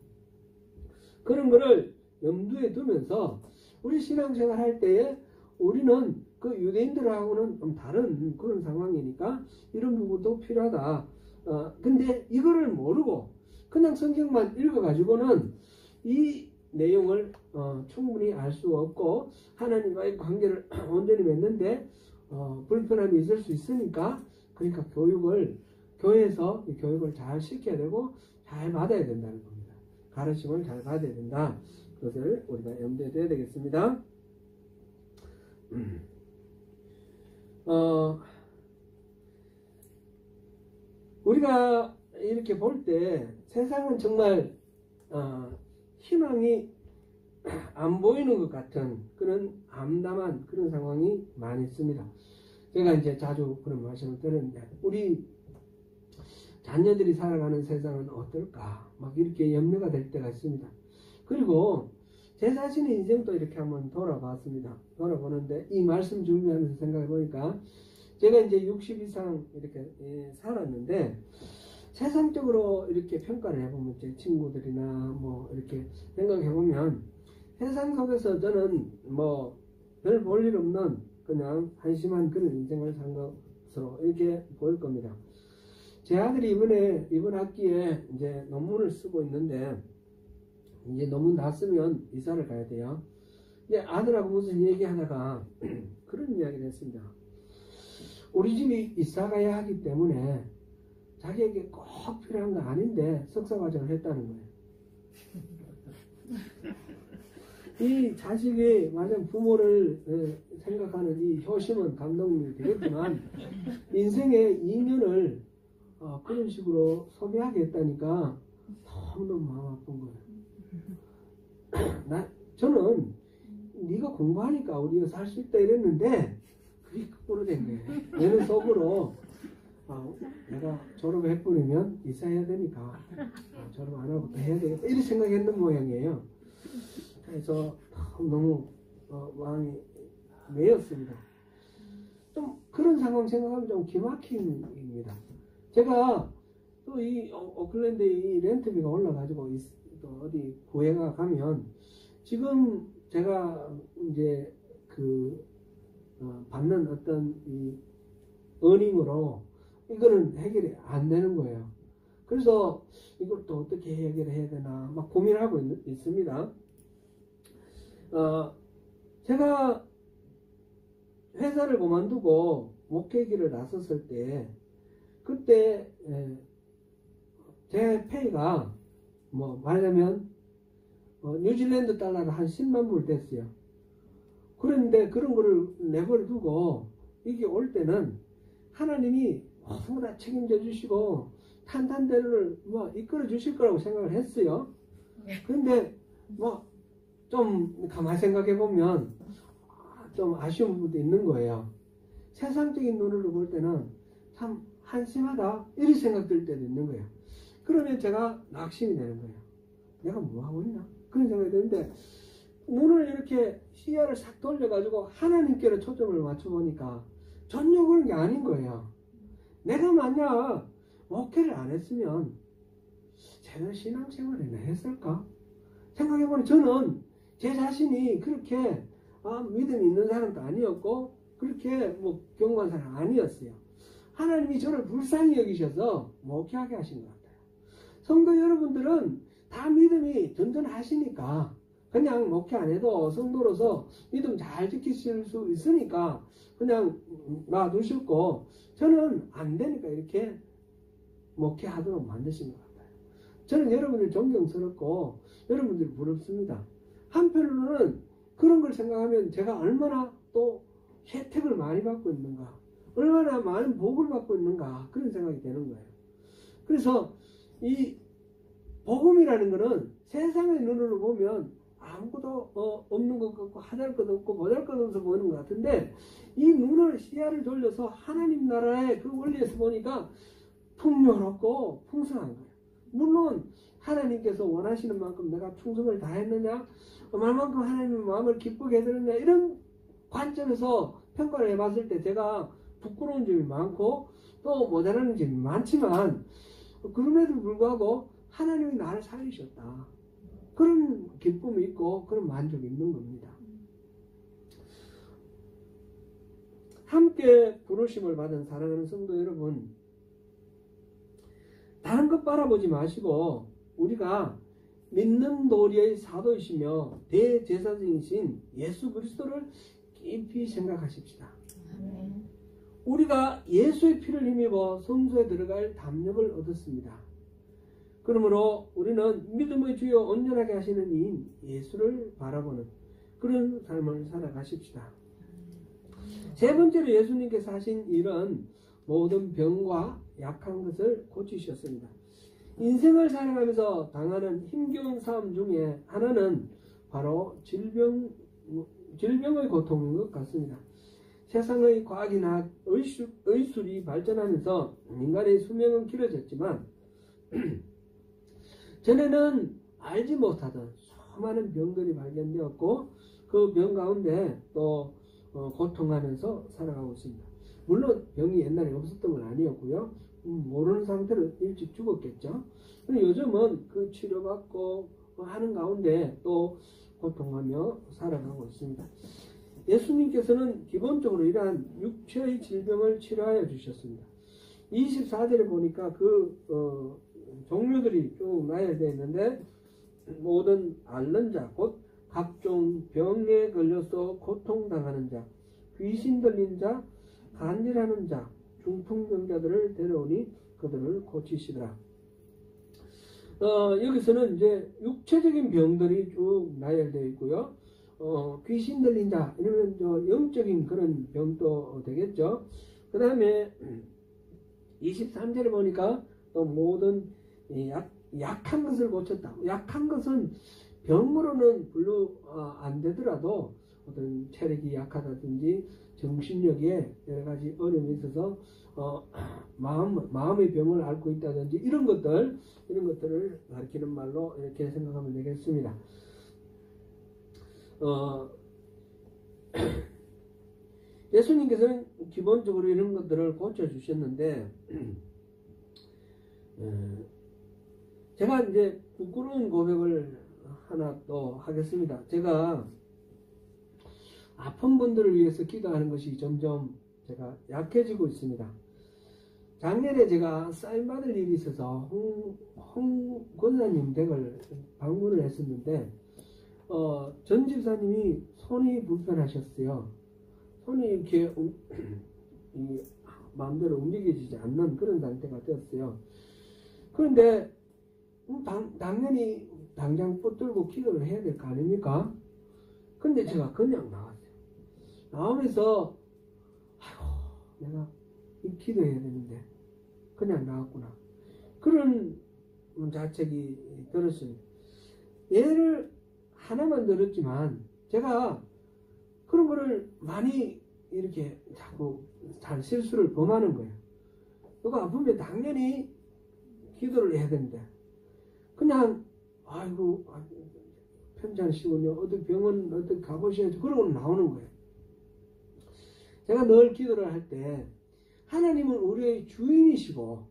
그런 거를 염두에 두면서 우리 신앙생활 할 때에 우리는 그 유대인들하고는 좀 다른 그런 상황이니까 이런 부분도 필요하다. 근데 이거를 모르고 그냥 성경만 읽어가지고는 이 내용을 충분히 알 수 없고 하나님과의 관계를 온전히 맺는데 불편함이 있을 수 있으니까 그러니까 교회에서 교육을 잘 시켜야 되고 잘 받아야 된다는 겁니다. 가르침을 잘 받아야 된다. 그것을 우리가 염두에 둬야 되겠습니다. 우리가 이렇게 볼 때 세상은 정말 희망이 안 보이는 것 같은 그런 암담한 그런 상황이 많이 있습니다. 제가 이제 자주 그런 말씀을 드렸는데 우리 자녀들이 살아가는 세상은 어떨까 막 이렇게 염려가 될 때가 있습니다. 그리고 제 자신의 인생도 이렇게 한번 돌아봤습니다. 돌아보는데 이 말씀 준비하면서 생각해 보니까 제가 이제 60 이상 이렇게 살았는데 세상적으로 이렇게 평가를 해보면 제 친구들이나 뭐 이렇게 생각해 보면 세상 속에서 저는 뭐 별 볼 일 없는 그냥 한심한 그런 인생을 산 것으로 이렇게 보일 겁니다. 제 아들이 이번 학기에 이제 논문을 쓰고 있는데 이제 논문 다 쓰면 이사를 가야 돼요. 이제 아들하고 무슨 얘기하다가 그런 이야기를 했습니다. 우리 집이 이사 가야 하기 때문에 자기에게 꼭 필요한 거 아닌데 석사과정을 했다는 거예요. 이 자식이 완전 부모를 생각하는 이 효심은 감동이 되겠지만 인생의 2년을 그런 식으로 소비하게 했다니까 너무너무 마음 아픈 거예요. 저는 네가 공부하니까 우리가 살 수 있다 이랬는데 그게 거꾸로 된 거예요. 얘는 속으로 내가 졸업을 해버리면 이사해야 되니까 졸업 안 하고 또 해야 되겠다 이렇게 생각했는 모양이에요. 그래서 너무 마음이 메였습니다. 좀 그런 상황 생각하면 좀 기막힙니다. 제가 또 이 오클랜드 이 렌트비가 올라가지고 또 어디 구해가 가면 지금 제가 이제 받는 어떤 이 어닝으로 이거는 해결이 안 되는 거예요. 그래서 이걸 또 어떻게 해결해야 되나 막 고민하고 있습니다. 제가 회사를 그만두고 목회기를 나섰을 때 그때 제 페이가 뭐 말하자면 뉴질랜드 달러로 한 10만 불 됐어요. 그런데 그런 거를 내버려 두고 이게 올 때는 하나님이 모두 다 책임져 주시고 탄탄대로를 뭐 이끌어 주실 거라고 생각을 했어요. 그런데 뭐 좀 가만히 생각해 보면 좀 아쉬운 부분도 있는 거예요. 세상적인 눈으로 볼 때는 참 한심하다 이런 생각 들 때도 있는 거예요. 그러면 제가 낙심이 되는 거예요. 내가 뭐 하고 있나 그런 생각이 드는데 눈을 이렇게 시야를 싹 돌려가지고 하나님께로 초점을 맞춰보니까 전혀 그런 게 아닌 거예요. 내가 만약 목회를 안 했으면 제대로 신앙생활이나 했을까? 생각해보니 저는 제 자신이 그렇게 믿음이 있는 사람도 아니었고 그렇게 뭐 경고한 사람 아니었어요. 하나님이 저를 불쌍히 여기셔서 목회하게 하신 것 같아요. 성도 여러분들은 다 믿음이 든든하시니까 그냥 목회 안 해도 성도로서 믿음 잘 지키실 수 있으니까 그냥 놔두셨고 저는 안 되니까 이렇게 목회하도록 만드신 것 같아요. 저는 여러분들 존경스럽고 여러분들 부럽습니다. 한편으로는 그런 걸 생각하면 제가 얼마나 또 혜택을 많이 받고 있는가, 얼마나 많은 복을 받고 있는가, 그런 생각이 되는 거예요. 그래서 이 복음이라는 것은 세상의 눈으로 보면 아무것도 없는 것 같고 하잘 것 없고 모자랄 것 없어 보이는 것 같은데, 이 눈을 시야를 돌려서 하나님 나라의 그 원리에서 보니까 풍요롭고 풍성한 거예요. 물론 하나님께서 원하시는 만큼 내가 충성을 다했느냐, 얼마만큼 하나님의 마음을 기쁘게 해드렸냐, 이런 관점에서 평가를 해봤을 때 제가 부끄러운 점이 많고 또 모자라는 점이 많지만, 그럼에도 불구하고 하나님이 나를 살리셨다, 그런 기쁨이 있고 그런 만족이 있는 겁니다. 함께 부르심을 받은 사랑하는 성도 여러분, 다른 것 바라보지 마시고 우리가 믿는 도리의 사도이시며 대제사장이신 예수 그리스도를 깊이 생각하십시다. 우리가 예수의 피를 힘입어 성소에 들어갈 담력을 얻었습니다. 그러므로 우리는 믿음의 주여 온전하게 하시는 이인 예수를 바라보는 그런 삶을 살아가십시다. 세 번째로 예수님께서 하신 일은 모든 병과 약한 것을 고치셨습니다. 인생을 살아가면서 당하는 힘겨운 삶 중에 하나는 바로 질병의 고통인 것 같습니다. 세상의 과학이나 의술이 발전하면서 인간의 수명은 길어졌지만 전에는 알지 못하던 수많은 병들이 발견되었고 그 병 가운데 또 고통하면서 살아가고 있습니다. 물론 병이 옛날에 없었던 건 아니었고요. 모르는 상태로 일찍 죽었겠죠. 근데 요즘은 그 치료받고 하는 가운데 또 고통하며 살아가고 있습니다. 예수님께서는 기본적으로 이러한 육체의 질병을 치료하여 주셨습니다. 24절에 보니까 그 종류들이 쭉 나열되어 있는데, 모든 앓는 자, 곧 각종 병에 걸려서 고통당하는 자, 귀신 들린 자, 간질하는 자, 중풍병자들을 데려오니 그들을 고치시더라. 여기서는 이제 육체적인 병들이 쭉 나열되어 있고요. 귀신 들린 자, 이러면 영적인 그런 병도 되겠죠. 그 다음에 23절에 보니까 또 모든 약한 것을 고쳤다. 약한 것은 병으로는 별로 안 되더라도 어떤 체력이 약하다든지 정신력에 여러 가지 어려움이 있어서 마음의 병을 앓고 있다든지 이런 것들을 가리키는 말로 이렇게 생각하면 되겠습니다. 예수님께서는 기본적으로 이런 것들을 고쳐주셨는데, 제가 이제 부끄러운 고백을 하나 또 하겠습니다. 제가 아픈 분들을 위해서 기도하는 것이 점점 제가 약해지고 있습니다. 작년에 제가 사인받을 일이 있어서 홍 권사님 댁을 방문을 했었는데, 전 집사님이 손이 불편하셨어요. 손이 이렇게 마음대로 움직여지지 않는 그런 상태가 되었어요. 그런데 당연히 당장 붙들고 기도를 해야 될 거 아닙니까? 근데 제가 그냥 나왔어요. 나오면서 아이고, 내가 기도해야 되는데 그냥 나왔구나, 그런 자책이 들었습니다. 예를 하나만 들었지만 제가 그런 거를 많이 이렇게 자꾸 잘 실수를 범하는 거예요. 누가 아프면 당연히 기도를 해야 되는데 그냥 아이고 편찮으시군요, 어디 병원 어디 가보셔야지, 그러고 나오는 거예요. 제가 늘 기도를 할 때 하나님은 우리의 주인이시고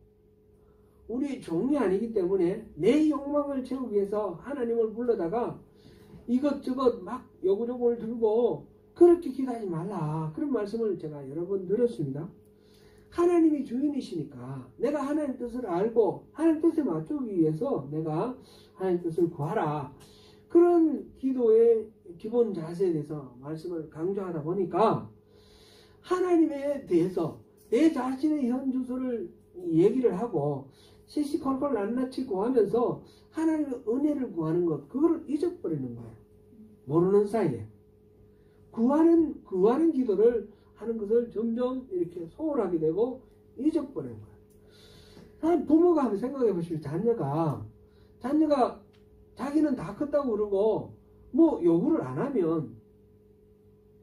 우리의 종이 아니기 때문에 내 욕망을 채우기 위해서 하나님을 불러다가 이것저것 막 요구조구를 들고 그렇게 기도하지 말라, 그런 말씀을 제가 여러 번 들었습니다. 하나님이 주인이시니까 내가 하나님 뜻을 알고 하나님 뜻에 맞추기 위해서 내가 하나님 뜻을 구하라, 그런 기도의 기본 자세에 대해서 말씀을 강조하다 보니까 하나님에 대해서 내 자신의 현 주소를 얘기를 하고 시시콜콜 낱낱이 구하면서 하나님의 은혜를 구하는 것, 그거를 잊어버리는 거예요. 모르는 사이에. 구하는 기도를 하는 것을 점점 이렇게 소홀하게 되고 잊어버리는 거예요. 부모가 한번 생각해 보시면 자녀가 자기는 다 컸다고 그러고 뭐 요구를 안 하면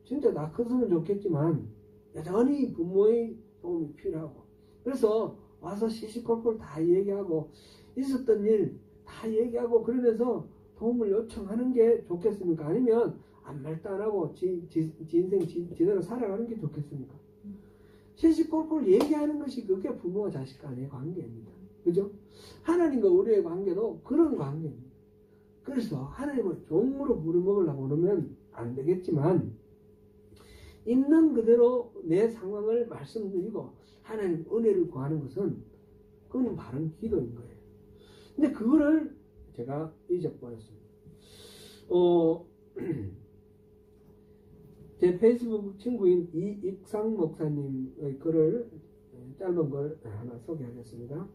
진짜 다 컸으면 좋겠지만 여전히 부모의 도움이 필요하고, 그래서 와서 시시콜콜 다 얘기하고 있었던 일 다 얘기하고 그러면서 도움을 요청하는 게 좋겠습니까? 아니면 아무 말도 안 하고 지 인생 지대로 살아가는 게 좋겠습니까? 시시콜콜 얘기하는 것이 그게 부모와 자식 간의 관계입니다. 그죠? 하나님과 우리의 관계도 그런 관계입니다. 그래서 하나님을 종으로 부려먹으려고 그러면 안 되겠지만 있는 그대로 내 상황을 말씀드리고 하나님 은혜를 구하는 것은 그건 바른 기도인 거예요. 근데 그거를 제가 잊어버렸습니다. 제 페이스북 친구인 이익상 목사님의 글을, 짧은 걸 하나 소개하겠습니다.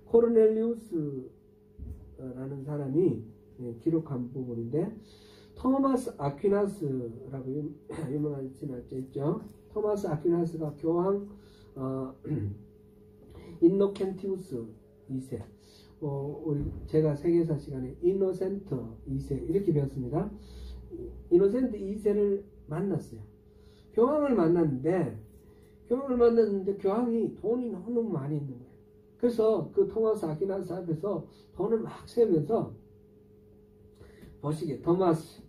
코르넬리우스라는 사람이 기록한 부분인데, 토마스 아퀴나스라고 유명한 신학자 있죠. 토마스 아퀴나스가 교황 인노켄티우스 2세, 제가 세계사 시간에 이노센트 2세 이렇게 배웠습니다. 이노센트 2세를 만났어요. 교황을 만났는데 교황이 돈이 너무 많이 있는 거예요. 그래서 그 토마스 아퀴나스 앞에서 돈을 막 세면서, 보시게, 토마스,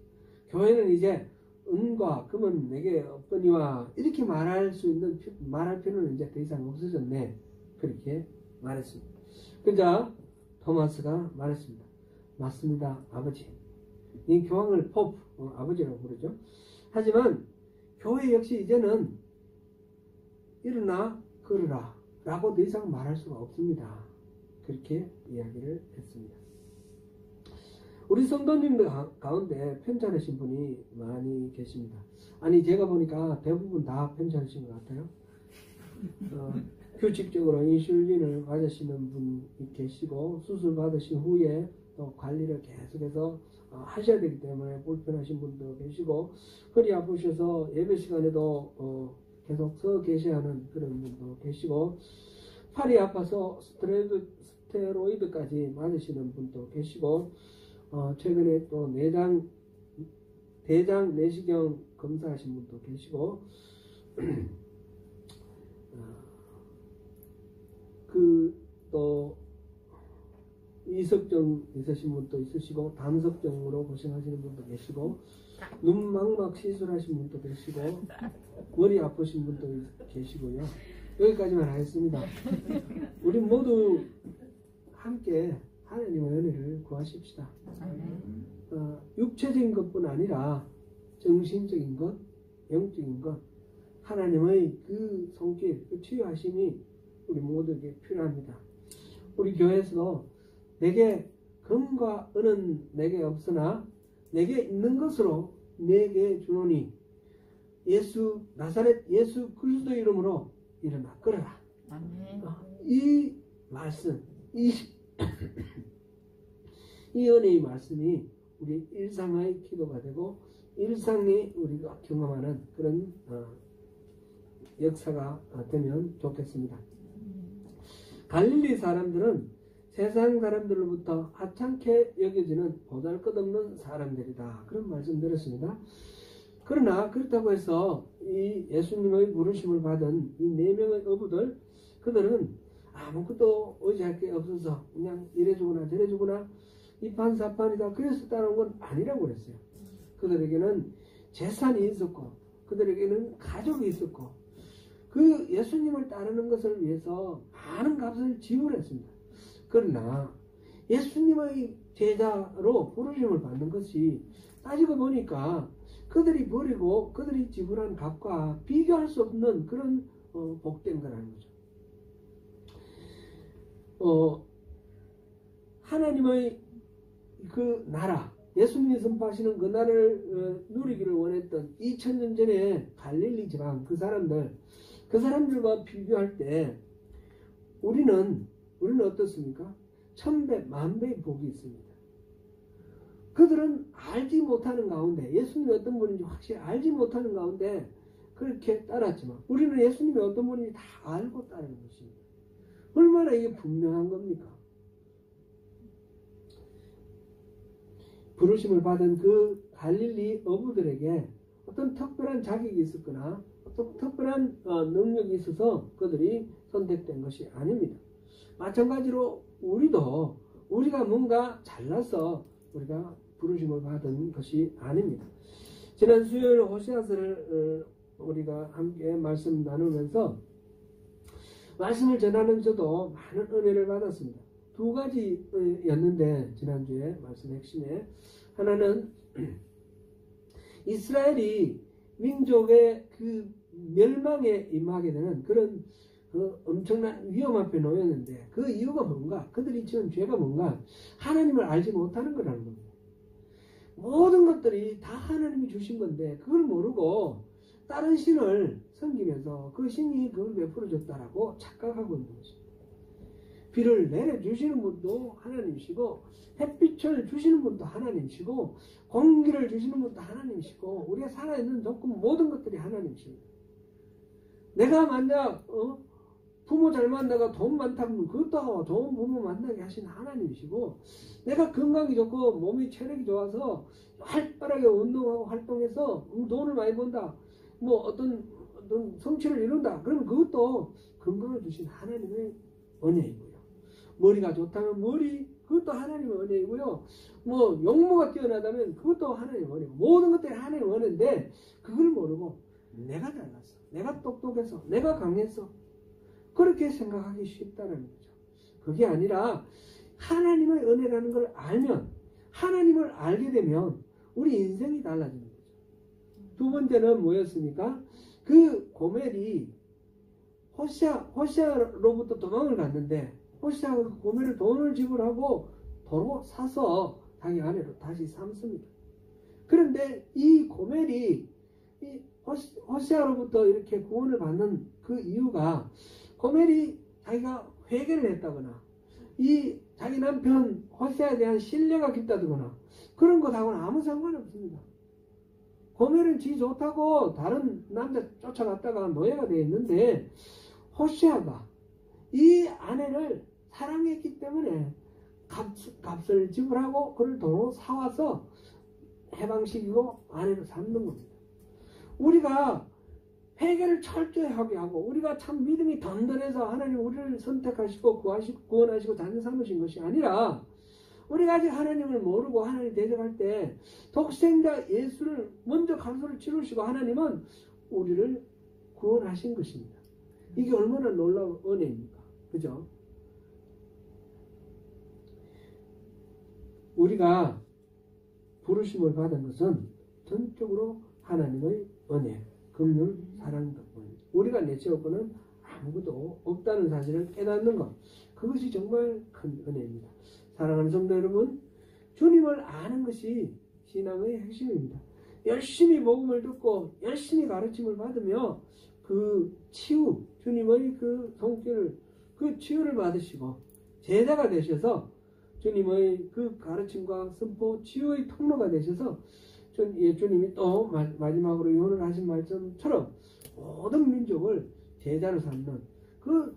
교회는 이제 은과 금은 내게 없거니와 이렇게 말할 필요는 이제 더 이상 없어졌네. 그렇게 말했습니다. 그자 토마스가 말했습니다. 맞습니다, 아버지. 이 교황을 포프, 아버지라고 부르죠. 하지만 교회 역시 이제는 일어나 걸으라 라고 더 이상 말할 수가 없습니다. 그렇게 이야기를 했습니다. 우리 성도님들 가운데 편찮으신 분이 많이 계십니다. 아니, 제가 보니까 대부분 다 편찮으신 것 같아요. 규칙적으로 인슐린을 맞으시는 분이 계시고, 수술 받으신 후에 또 관리를 계속해서 하셔야 되기 때문에 불편하신 분도 계시고, 허리 아프셔서 예배 시간에도 계속 서 계셔야 하는 그런 분도 계시고, 팔이 아파서 스테로이드까지 맞으시는 분도 계시고, 최근에 또 대장 내시경 검사하신 분도 계시고, 또 이석증 있으신 분도 있으시고, 담석증으로 고생하시는 분도 계시고, 눈망막 시술하신 분도 계시고, 머리 아프신 분도 계시고요. 여기까지만 하겠습니다. 우리 모두 함께 하나님의 은혜를 구하십시다. 육체적인 것뿐 아니라 정신적인 것, 영적인 것, 하나님의 그 손길, 그 치유하심이 우리 모두에게 필요합니다. 우리 교회에서도 내게 금과 은은 내게 없으나 내게 있는 것으로 내게 주노니 나사렛 예수 그리스도의 이름으로 일어나 걸어라. 이 말씀, 이 은혜의 말씀이 우리 일상의 기도가 되고 일상에 우리가 경험하는 그런 역사가 되면 좋겠습니다. 갈릴리 사람들은 세상 사람들로부터 하찮게 여겨지는 보잘것없는 사람들이다. 그런 말씀 드렸습니다. 그러나 그렇다고 해서 이 예수님의 부르심을 받은 이 4명의 어부들, 그들은 아무것도 의지할 게 없어서 그냥 이래주거나 저래주거나 이판사판이다 그래서 따라온 건 아니라고 그랬어요. 그들에게는 재산이 있었고 그들에게는 가족이 있었고 그 예수님을 따르는 것을 위해서 많은 값을 지불했습니다. 그러나 예수님의 제자로 부르심을 받는 것이 따지고 보니까 그들이 버리고 그들이 지불한 값과 비교할 수 없는 그런 복된 거라는 거죠. 하나님의 그 나라, 예수님이 선포하시는 그 나라를 누리기를 원했던 2000년 전에 갈릴리 지방 그 사람들과 비교할 때 우리는 어떻습니까? 1000배, 10,000배의 복이 있습니다. 그들은 알지 못하는 가운데, 예수님이 어떤 분인지 확실히 알지 못하는 가운데 그렇게 따랐지만, 우리는 예수님이 어떤 분인지 다 알고 따르는 것입니다. 얼마나 이게 분명한 겁니까? 부르심을 받은 그 갈릴리 어부들에게 어떤 특별한 자격이 있었거나 어떤 특별한 능력이 있어서 그들이 선택된 것이 아닙니다. 마찬가지로 우리가 뭔가 잘나서 우리가 부르심을 받은 것이 아닙니다. 지난 수요일 호세아서를 우리가 함께 말씀 나누면서 말씀을 전하는 저도 많은 은혜를 받았습니다. 두 가지였는데, 지난주에 말씀 핵심에 하나는 이스라엘이 민족의 그 멸망에 임하게 되는 그런 그 엄청난 위험 앞에 놓였는데, 그 이유가 뭔가, 그들이 지은 죄가 뭔가, 하나님을 알지 못하는 거라는 겁니다. 모든 것들이 다 하나님이 주신 건데 그걸 모르고 다른 신을 섬기면서 그 신이 그걸 베풀어 줬다라고 착각하고 있는 것입니다. 비를 내려주시는 분도 하나님이시고, 햇빛을 주시는 분도 하나님이시고, 공기를 주시는 분도 하나님이시고, 우리가 살아있는 조건 모든 것들이 하나님이십니다. 내가 만약 부모 잘 만나가 돈 많다 그러면 그것도 좋은 부모 만나게 하신 하나님이시고, 내가 건강이 좋고 몸이 체력이 좋아서 활발하게 운동하고 활동해서 돈을 많이 번다, 뭐 어떤 성취를 이룬다, 그러면 그것도 건강을 주신 하나님의 은혜이고요. 머리가 좋다면 그것도 하나님의 은혜이고요. 뭐 용모가 뛰어나다면 그것도 하나님의 은혜고, 모든 것들이 하나님의 은혜인데 그걸 모르고 내가 잘났어, 내가 똑똑해서, 내가 강했어, 그렇게 생각하기 쉽다는 거죠. 그게 아니라 하나님의 은혜라는 걸 알면, 하나님을 알게 되면 우리 인생이 달라지는 거죠. 두 번째는 뭐였습니까? 그 고멜이 호시아로부터 도망을 갔는데, 호시아가 그 고멜을 돈을 지불하고 도로 사서 자기 아내로 다시 삼습니다. 그런데 이 고멜이 호시아로부터 이렇게 구원을 받는 그 이유가, 고멜이 자기가 회개를 했다거나 자기 남편 호세아에 대한 신뢰가 깊다거나 그런 것하고는 아무 상관없습니다. 고멜은 지 좋다고 다른 남자 쫓아갔다가 노예가 되어 있는데, 호세아가 이 아내를 사랑했기 때문에 값을 지불하고 그를 도로 사와서 해방시키고 아내로 삼는 겁니다. 우리가 회개를 철저히 하게 하고, 우리가 참 믿음이 던던해서 하나님 우리를 선택하시고 구원하시고 자녀 삼으신 것이 아니라, 우리가 아직 하나님을 모르고 하나님 대적할 때 독생자 예수를 먼저 감수를 치르시고 하나님은 우리를 구원하신 것입니다. 이게 얼마나 놀라운 은혜입니까? 그죠? 우리가 부르심을 받은 것은 전적으로 하나님의 은혜, 긍휼, 사랑 덕분입니다. 우리가 내세웠고는 아무것도 없다는 사실을 깨닫는 것, 그것이 정말 큰 은혜입니다. 사랑하는 성도 여러분, 주님을 아는 것이 신앙의 핵심입니다. 열심히 복음을 듣고 열심히 가르침을 받으며 그 치유, 주님의 그 손길을, 그 치유를 받으시고 제자가 되셔서 주님의 그 가르침과 선포, 치유의 통로가 되셔서 주님이 또 마지막으로 요한을 하신 말씀처럼 모든 민족을 제자로 삼는 그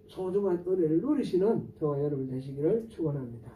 소중한 은혜를 누리시는 저와 여러분 되시기를 축원합니다.